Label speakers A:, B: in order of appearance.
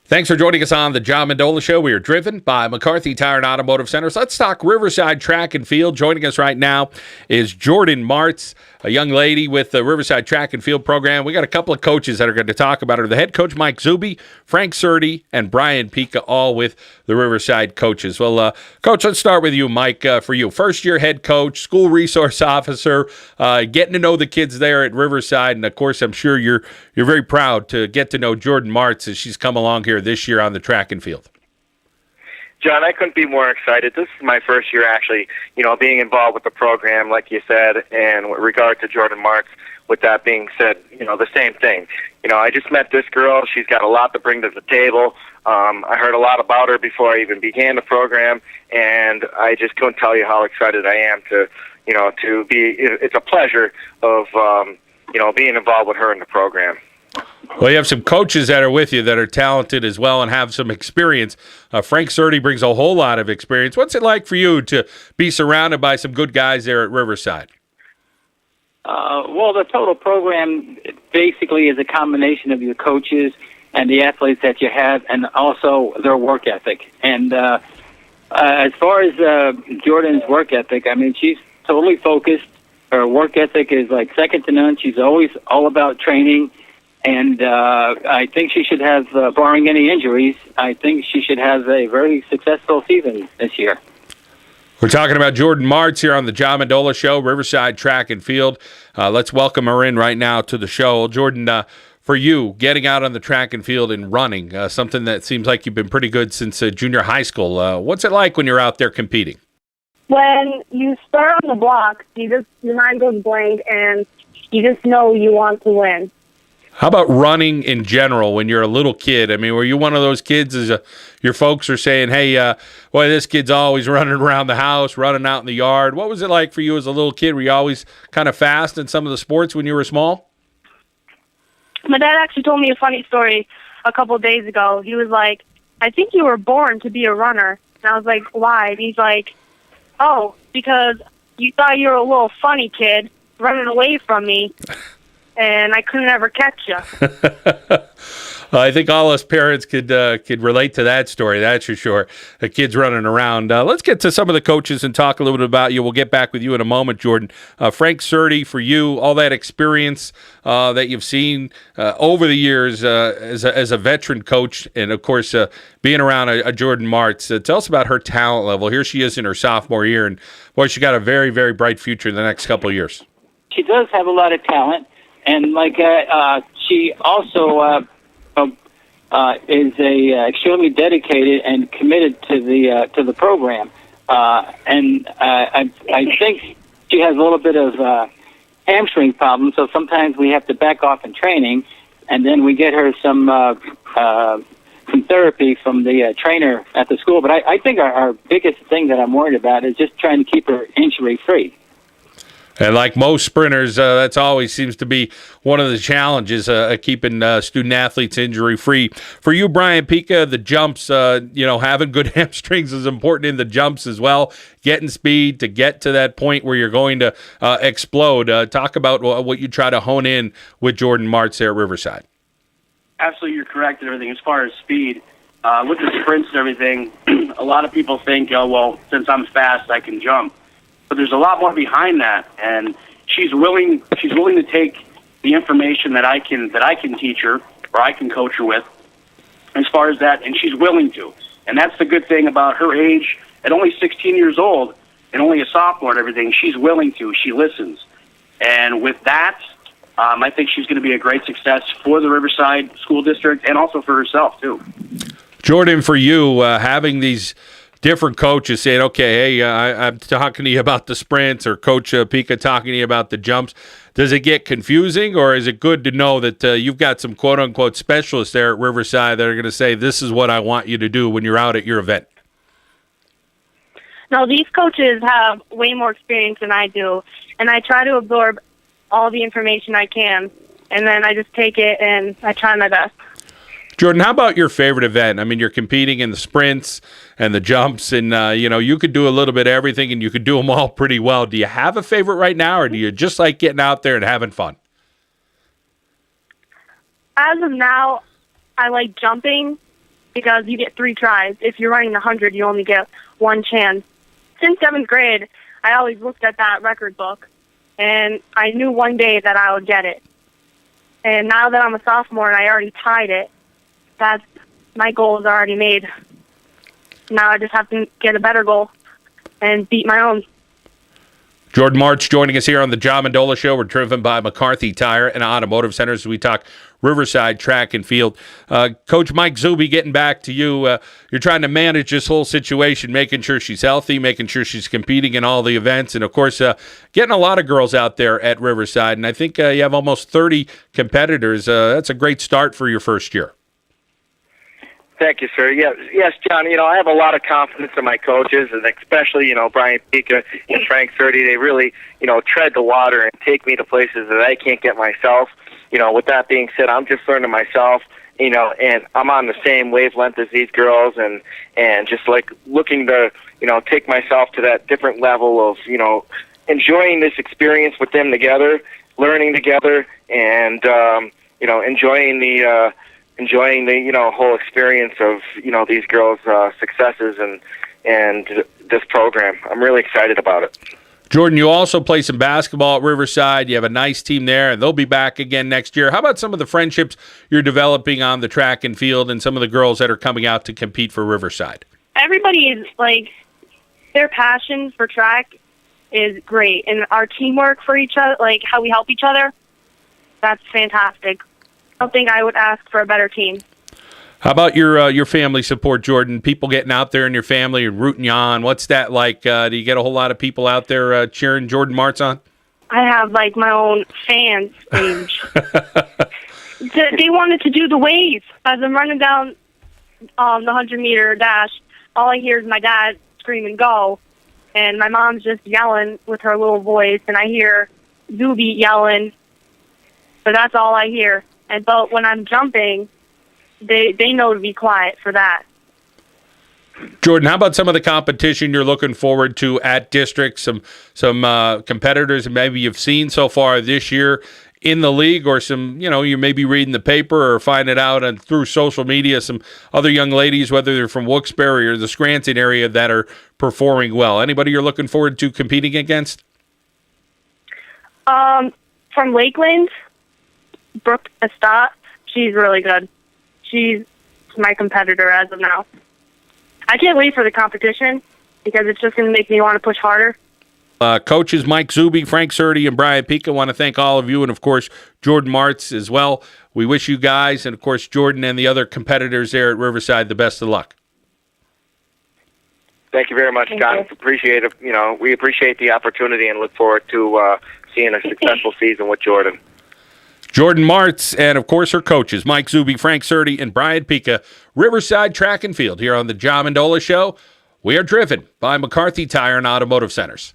A: Thanks for joining us on the John Mendola Show. We are driven by McCarthy Tire and Automotive Centers. Let's talk Riverside Track and Field. Joining us right now is Jordyn Martz, a young lady with the Riverside Track and Field program. We got a couple of coaches that are going to talk about her. The head coach, Mike Zuby, Frank Surdy, and Bryan Pica, all with the Riverside coaches. Well, Coach, let's start with you, Mike, for you. First-year head coach, school resource officer, getting to know the kids there at Riverside. And, of course, I'm sure you're very proud to get to know Jordyn Martz as she's come along here this year on the track and field.
B: John, I couldn't be more excited. This is my first year actually, being involved with the program, like you said, and with regard to Jordyn Martz, with that being said, the same thing. I just met this girl. She's got a lot to bring to the table. I heard a lot about her before I even began the program, and I just couldn't tell you how excited I am to be, it's a pleasure of, being involved with her in the program.
A: Well, you have some coaches that are with you that are talented as well and have some experience. Frank Surdy brings a whole lot of experience. What's it like for you to be surrounded by some good guys there at Riverside?
C: Well, the total program basically is a combination of your coaches and the athletes that you have, and also their work ethic. And as far as Jordyn's work ethic, I mean, she's totally focused. Her work ethic is like second to none. She's always all about training. And I think she should have, barring any injuries, I think she should have a very successful season this year.
A: We're talking about Jordyn Martz here on the John Mendola Show, Riverside Track and Field. Let's welcome her in right now to the show. Jordyn, for you, getting out on the track and field and running, something that seems like you've been pretty good since junior high school. What's it like when you're out there competing?
D: When you start on the block, your mind goes blank, and you just know you want to win.
A: How about running in general when you're a little kid? I mean, were you one of those kids as your folks are saying, hey, boy, this kid's always running around the house, running out in the yard? What was it like for you as a little kid? Were you always kind of fast in some of the sports when you were small?
D: My dad actually told me a funny story a couple of days ago. He was like, I think you were born to be a runner. And I was like, why? And he's like, oh, because you thought you were a little funny kid running away from me. And I couldn't ever catch you.
A: I think all us parents could relate to that story, that's for sure. The kids running around. Let's get to some of the coaches and talk a little bit about you. We'll get back with you in a moment, Jordyn. Frank Surdy, for you, all that experience that you've seen over the years as a veteran coach, and, of course, being around a Jordyn Martz. Tell us about her talent level. Here she is in her sophomore year, and, boy, she got a very, very bright future in the next couple of years.
C: She does have a lot of talent. And she also is extremely dedicated and committed to the program. And I think she has a little bit of hamstring problems, so sometimes we have to back off in training, and then we get her some therapy from the trainer at the school. But I think our biggest thing that I'm worried about is just trying to keep her injury-free.
A: And like most sprinters, that's always seems to be one of the challenges, keeping student-athletes injury-free. For you, Bryan Pica, the jumps, having good hamstrings is important in the jumps as well. Getting speed to get to that point where you're going to explode. Talk about what you try to hone in with Jordyn Martz there at Riverside.
E: Absolutely, you're correct and everything. As far as speed, with the sprints and everything, a lot of people think, since I'm fast, I can jump. But there's a lot more behind that, and she's willing to take the information that I can teach her or I can coach her with as far as that, and she's willing to. And that's the good thing about her age. At only 16 years old and only a sophomore and everything, she's willing to. She listens. And with that, I think she's going to be a great success for the Riverside School District and also for herself, too.
A: Jordyn, for you, having these different coaches saying, okay, hey, I'm talking to you about the sprints, or Coach Pica talking to you about the jumps. Does it get confusing, or is it good to know that you've got some quote-unquote specialists there at Riverside that are going to say, this is what I want you to do when you're out at your event?
D: No, these coaches have way more experience than I do, and I try to absorb all the information I can, and then I just take it and I try my best.
A: Jordyn, how about your favorite event? I mean, you're competing in the sprints and the jumps, and, you could do a little bit of everything, and you could do them all pretty well. Do you have a favorite right now, or do you just like getting out there and having fun?
D: As of now, I like jumping, because you get 3 tries. If you're running the 100, you only get 1 chance. Since 7th grade, I always looked at that record book, and I knew one day that I would get it. And now that I'm a sophomore and I already tied it, my goal is already made. Now I just have to get a better goal and beat my own.
A: Jordyn Martz joining us here on the John Mendola Show. We're driven by McCarthy Tire and Automotive Centers as we talk Riverside track and field. Coach Mike Zuby, getting back to you. You're trying to manage this whole situation, making sure she's healthy, making sure she's competing in all the events, and, of course, getting a lot of girls out there at Riverside. And I think you have almost 30 competitors. That's a great start for your first year.
B: Thank you, sir. Yes, John. I have a lot of confidence in my coaches, and especially, Bryan Pica and Frank Surdy. They really, tread the water and take me to places that I can't get myself. With that being said, I'm just learning myself, and I'm on the same wavelength as these girls, and just like looking to, take myself to that different level of, enjoying this experience with them together, learning together, and, enjoying the whole experience of these girls' successes and this program. I'm really excited about it.
A: Jordyn, you also play some basketball at Riverside. You have a nice team there, and they'll be back again next year. How about some of the friendships you're developing on the track and field, and some of the girls that are coming out to compete for Riverside?
D: Everybody is their passion for track is great, and our teamwork for each other, how we help each other, that's fantastic. I don't think I would ask for a better team.
A: How about your family support, Jordyn? People getting out there in your family and rooting you on. What's that like? Do you get a whole lot of people out there cheering Jordyn Martz on?
D: I have my own fans page. They wanted to do the wave as I'm running down the 100-meter dash. All I hear is my dad screaming "Go!" and my mom's just yelling with her little voice, and I hear Zuby yelling. But that's all I hear. But when I'm jumping, they know to be quiet for that.
A: Jordyn, how about some of the competition you're looking forward to at district? Some competitors that maybe you've seen so far this year in the league, or some, you may be reading the paper or find it out and through social media, some other young ladies, whether they're from Wilkes-Barre or the Scranton area, that are performing well. Anybody you're looking forward to competing against?
D: From Lakeland, Brooke Estat, she's really good. She's my competitor as of now. I can't wait for the competition because it's just going to make me want to push harder.
A: Coaches Mike Zuby, Frank Surdy, and Bryan Pica, want to thank all of you, and, of course, Jordyn Martz as well. We wish you guys, and, of course, Jordyn and the other competitors there at Riverside, the best of luck.
B: Thank you very much, John. Appreciate it. We appreciate the opportunity and look forward to seeing a successful season with Jordyn.
A: Jordyn Martz and, of course, her coaches, Mike Zuby, Frank Surdy, and Bryan Pica, Riverside Track and Field here on the John Mendola Show. We are driven by McCarthy Tire and Automotive Centers.